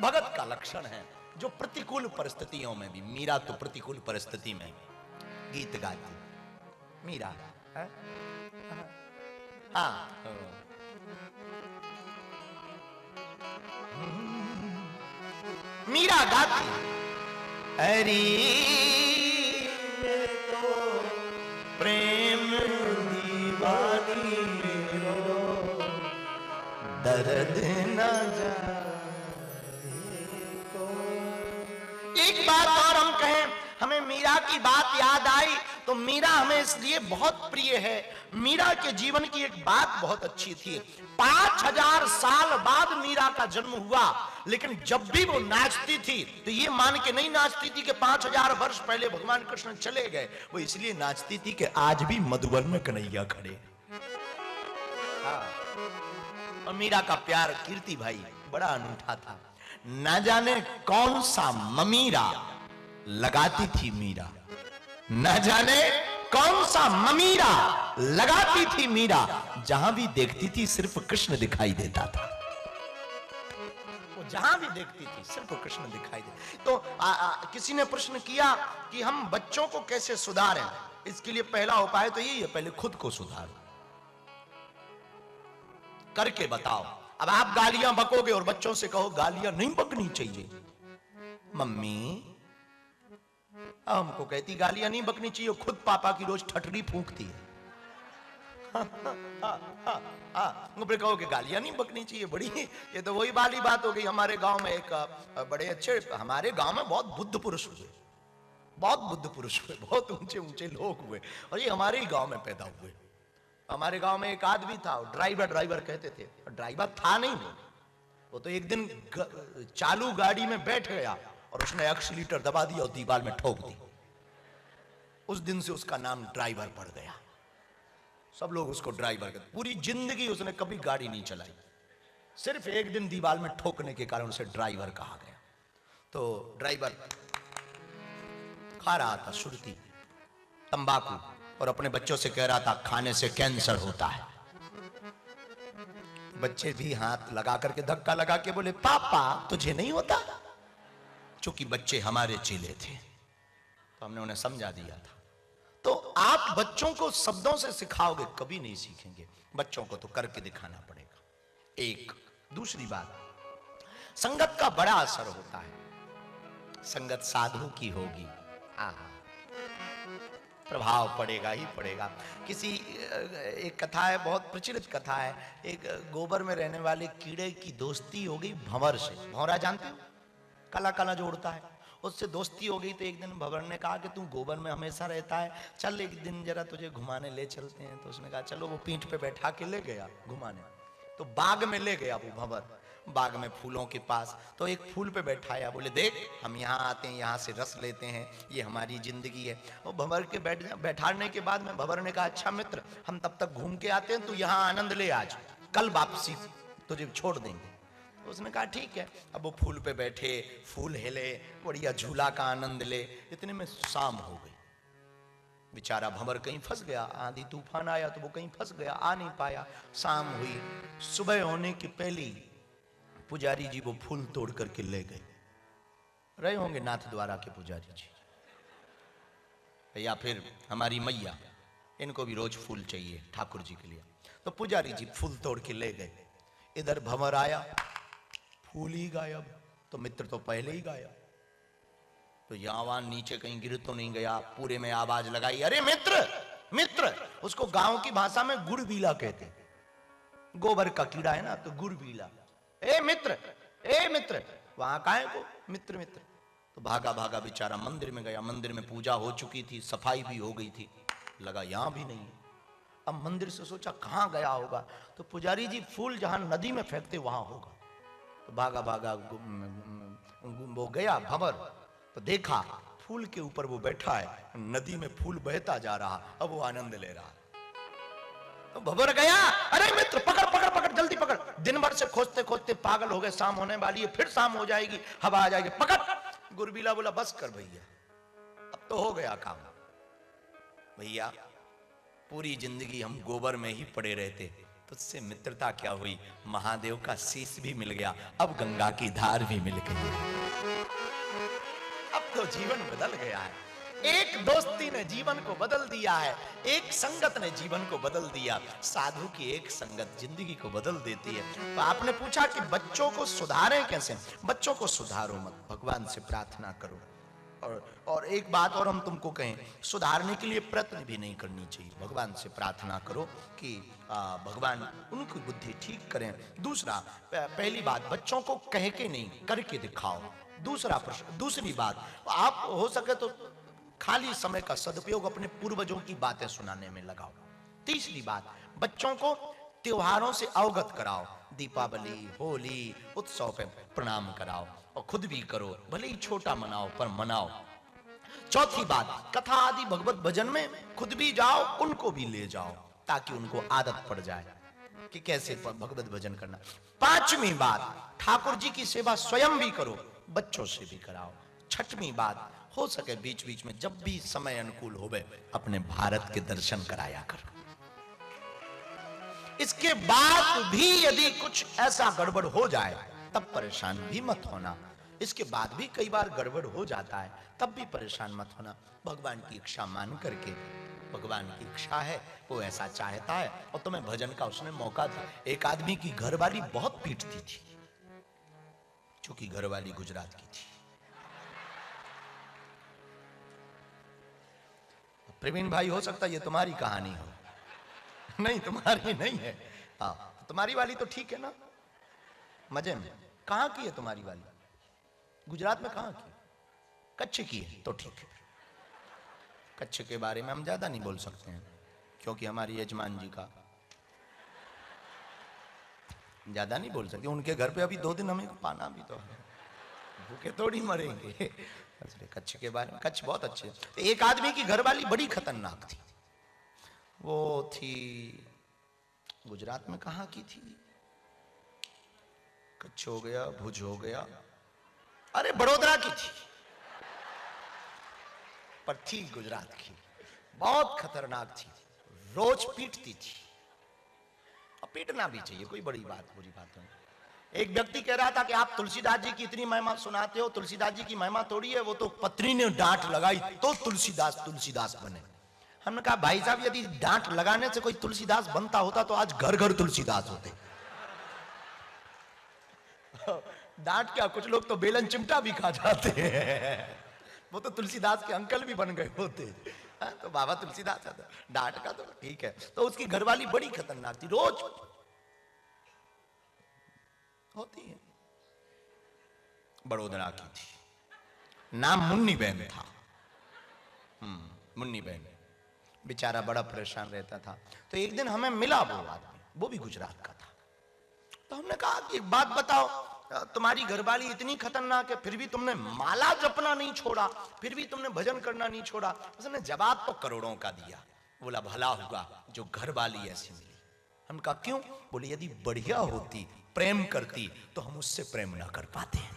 भगत का लक्षण है, जो प्रतिकूल परिस्थितियों में भी, मीरा तो प्रतिकूल परिस्थिति में गीत गाती, मीरा है? हाँ, मीरा गाती, हरी तो प्रेम दीवानी हो, दर्द न जाए को। एक बात और हम कहें, हमें मीरा की बात याद आई तो मीरा हमें इसलिए बहुत प्रिय है। मीरा के जीवन की एक बात बहुत अच्छी थी। 5000 साल बाद मीरा का जन्म हुआ, लेकिन जब भी वो नाचती थी तो ये मान के नहीं नाचती थी कि 5000 वर्ष पहले भगवान कृष्ण चले गए। वो इसलिए नाचती थी कि आज भी मधुबन में कन्हैया खड़े। और मीरा का प्यार कीर्ति भाई बड़ा अनूठा था। न जाने कौन सा ममीरा लगाती थी मीरा, न जाने कौन सा ममीरा लगाती थी मीरा, जहां भी देखती थी सिर्फ कृष्ण दिखाई देता था। वो जहां भी देखती थी सिर्फ कृष्ण दिखाई दे। तो किसी ने प्रश्न किया कि हम बच्चों को कैसे सुधारें। इसके लिए पहला उपाय तो यही है, पहले खुद को सुधारो, करके बताओ। अब आप गालियां बकोगे और बच्चों से कहो गालियां नहीं बकनी चाहिए, मम्मी हमको कहती गालियां नहीं बकनी चाहिए, खुद पापा की रोज ठटरी फूंकती है। कहो कि गालियां नहीं बकनी चाहिए, बड़ी ये तो वही वाली बात हो गई। हमारे गांव में एक बड़े अच्छे, हमारे गांव में बहुत बुद्ध पुरुष हुए, बहुत बुद्ध पुरुष हुए, बहुत ऊंचे ऊंचे लोग हुए, और ये हमारे ही गांव में पैदा हुए। हमारे गांव में एक आदमी था, ड्राइवर कहते थे, ड्राइवर था नहीं वो तो एक दिन चालू गाड़ी में बैठ गया और उसने एक्सीलेटर दबा दिया और दीवार में ठोक दी। उस दिन से उसका नाम ड्राइवर पड़ गया। सब लोग उसको ड्राइवर कहते। पूरी जिंदगी उसने कभी गाड़ी नहीं चलाई, सिर्फ एक दिन दीवार में ठोकने के कारण उसे ड्राइवर कहा गया। तो ड्राइवर खा रहा था सुरती, तंबाकू, और अपने बच्चों से कह रहा था खाने से कैंसर होता है। बच्चे भी हाथ लगा करके धक्का लगा के बोले पापा तुझे नहीं होता। चूंकि बच्चे हमारे चेले थे तो हमने उन्हें समझा दिया था। तो आप बच्चों को शब्दों से सिखाओगे कभी नहीं सीखेंगे, बच्चों को तो करके दिखाना पड़ेगा। एक दूसरी बात, संगत का बड़ा असर होता है। संगत साधु की होगी, प्रभाव पड़ेगा ही पड़ेगा। किसी एक कथा है, बहुत प्रचलित कथा है, एक गोबर में रहने वाले कीड़े की दोस्ती हो गई भंवर से। भंवरा जानते हो, काला काला जो उड़ता है, उससे दोस्ती हो गई। तो एक दिन भंवर ने कहा कि तू गोबर में हमेशा रहता है, चल एक दिन जरा तुझे घुमाने ले चलते हैं। तो उसने कहा चलो। वो पीठ पे बैठा के ले गया घुमाने। तो बाग में ले गया वो भंवर, बाग में फूलों के पास। तो एक फूल पे बैठाया, बोले देख हम यहाँ आते हैं, यहाँ से रस लेते हैं, ये हमारी जिंदगी है। और भंवर के बैठाने के बाद में भंवर ने कहा अच्छा मित्र, हम तब तक घूम के आते हैं, तू यहाँ आनंद ले, आज कल वापसी तुझे छोड़ देंगे। तो उसने कहा ठीक है। अब वो फूल पे बैठे, फूल हिले, बढ़िया झूला का आनंद ले। इतने में शाम हो गई। बेचारा भंवर कहीं फंस गया, आंधी तूफान आया तो वो कहीं फंस गया, आ नहीं पाया। शाम हुई, सुबह होने की पहली पुजारी जी वो फूल तोड़ करके ले गए। रहे होंगे नाथ द्वारा के पुजारी जी, या फिर हमारी मैया, इनको भी रोज फूल चाहिए ठाकुर जी के लिए। तो पुजारी जी फूल तोड़ के ले गए। इधर भंवर आया, फूल ही गायब। तो मित्र तो पहले ही गायब। तो यहाँ वहां नीचे कहीं गिर तो नहीं गया। पूरे में आवाज लगाई, अरे मित्र मित्र। उसको गांव की भाषा में गुड़बीला कहते, गोबर का कीड़ा है ना, तो गुड़बीला। ए मित्र, ए मित्र। वहां काहे को मित्र मित्र। तो भागा भागा बेचारा मंदिर में गया। मंदिर में पूजा हो चुकी थी, सफाई भी हो गई थी, लगा यहां भी नहीं है। अब मंदिर से सोचा कहां गया होगा। तो पुजारी जी फूल जहां नदी में फेंकते वहां होगा। तो भागा भागा वो गया भंवर, तो देखा फूल के ऊपर वो बैठा है, नदी में फूल बहता जा रहा, अब वो आनंद ले रहा। तो भंवर गया, अरे मित्र पकड़ पकड़ पकड़, जल्दी पकड़। दिन भर से खोजते खोजते पागल हो गए, शाम होने वाली है, फिर शाम हो जाएगी, हवा आ जाएगी, पकड़। गुरबीला बोला बस कर भैया, अब तो हो गया काम। भैया पूरी जिंदगी हम गोबर में ही पड़े रहते, तुझसे मित्रता क्या हुई, महादेव का शीश भी मिल गया, अब गंगा की धार भी मिल गई। अब तो जीवन बदल गया है। एक दोस्ती ने जीवन को बदल दिया है, एक संगत ने जीवन को बदल दिया। साधु की एक संगत जिंदगी को बदल देती है। तो आपने पूछा कि बच्चों को सुधारें कैसे? बच्चों को सुधारो मत, भगवान से प्रार्थना करो। और एक बात और हम तुमको कहें, सुधारने के लिए प्रयत्न भी नहीं करनी चाहिए, भगवान से प्रार्थना करो कि भगवान उनकी बुद्धि ठीक करें। दूसरा, पहली बात, बच्चों को कह के नहीं, करके दिखाओ। दूसरा प्रश्न, दूसरी बात, आप हो सके तो खाली समय का सदुपयोग अपने पूर्वजों की बातें सुनाने में लगाओ। तीसरी बात, बच्चों को त्योहारों से अवगत कराओ, दीपावली, होली, उत्सव पे प्रणाम कराओ और खुद भी करो, भले ही छोटा मनाओ पर मनाओ। चौथी बात, कथा आदि भगवत भजन में खुद भी जाओ, उनको भी ले जाओ, ताकि उनको आदत पड़ जाए कि कैसे भगवत भजन करना। पांचवी बात, ठाकुर जी की सेवा स्वयं भी करो, बच्चों से भी कराओ। छठवीं बात, हो सके बीच बीच में जब भी समय अनुकूल होवे, अपने भारत के दर्शन कराया करो। इसके बाद भी यदि कुछ ऐसा गड़बड़ हो जाए तब परेशान भी मत होना। इसके बाद भी कई बार गड़बड़ हो जाता है, तब भी परेशान मत होना। भगवान की इच्छा मान करके, भगवान की इच्छा है, वो ऐसा चाहता है और तुम्हें भजन का उसने मौका दिया। एक आदमी की घरवाली बहुत पीटती थी, क्योंकि घरवाली गुजरात की थी। प्रवीण भाई, हो सकता है ये तुम्हारी कहानी हो। नहीं, तुम्हारी नहीं है। हाँ, तुम्हारी वाली तो ठीक है ना, मजे में। कहाँ की है तुम्हारी वाली? गुजरात में कहाँ की? कच्छ की है तो ठीक है। कच्छ के बारे में हम ज्यादा नहीं बोल सकते हैं, क्योंकि हमारी यजमान जी का ज्यादा नहीं बोल सकते। उनके घर पे अभी 2 दिन हमें पाना भी तो है, भूखे थोड़ी मरेंगे। कच्छ के बारे में, कच्छ बहुत अच्छे। तो एक आदमी की घरवाली बड़ी खतरनाक थी। वो थी गुजरात में, कहाँ की थी? कच्छ हो गया, भुज हो गया, अरे बड़ोदरा की थी, पर थी गुजरात की। बहुत खतरनाक थी, रोज पीटती थी। और पीटना भी चाहिए, कोई बड़ी बात बुरी बात नहीं। एक व्यक्ति कह रहा था कि आप तुलसीदास जी की इतनी महिमा सुनाते हो, तुलसीदास जी की महिमा थोड़ी है, वो तो पत्नी ने डांट लगाई तो तुलसीदास बने। हमने कहा भाई साहब, यदि डांट लगाने से कोई तुलसीदास बनता होता तो आज घर घर तुलसीदास होते। डांट क्या, कुछ लोग तो बेलन चिमटा भी खा जाते हैं, वो तो तुलसीदास के अंकल भी बन गए होते। तो बाबा तुलसीदास आता, डांट का तो ठीक है। तो उसकी घरवाली बड़ी खतरनाक थी, रोज होती है। बड़ोदरा की थी, नाम मुन्नी बहन था। मुन्नी बहन, बेचारा बड़ा परेशान रहता था। तो एक दिन हमें मिला वो आदमी, वो भी गुजरात का था। तो हमने कहा कि एक बात बताओ, तुम्हारी घरवाली इतनी खतरनाक है, फिर भी तुमने माला जपना नहीं छोड़ा, फिर भी तुमने भजन करना नहीं छोड़ा। उसने जवाब तो करोड़ों का दिया। बोला भला हुआ जो घरवाली ऐसी मिली। हम कहा क्यों? बोले यदि बढ़िया होती, प्रेम करती, तो हम उससे प्रेम ना कर पाते हैं।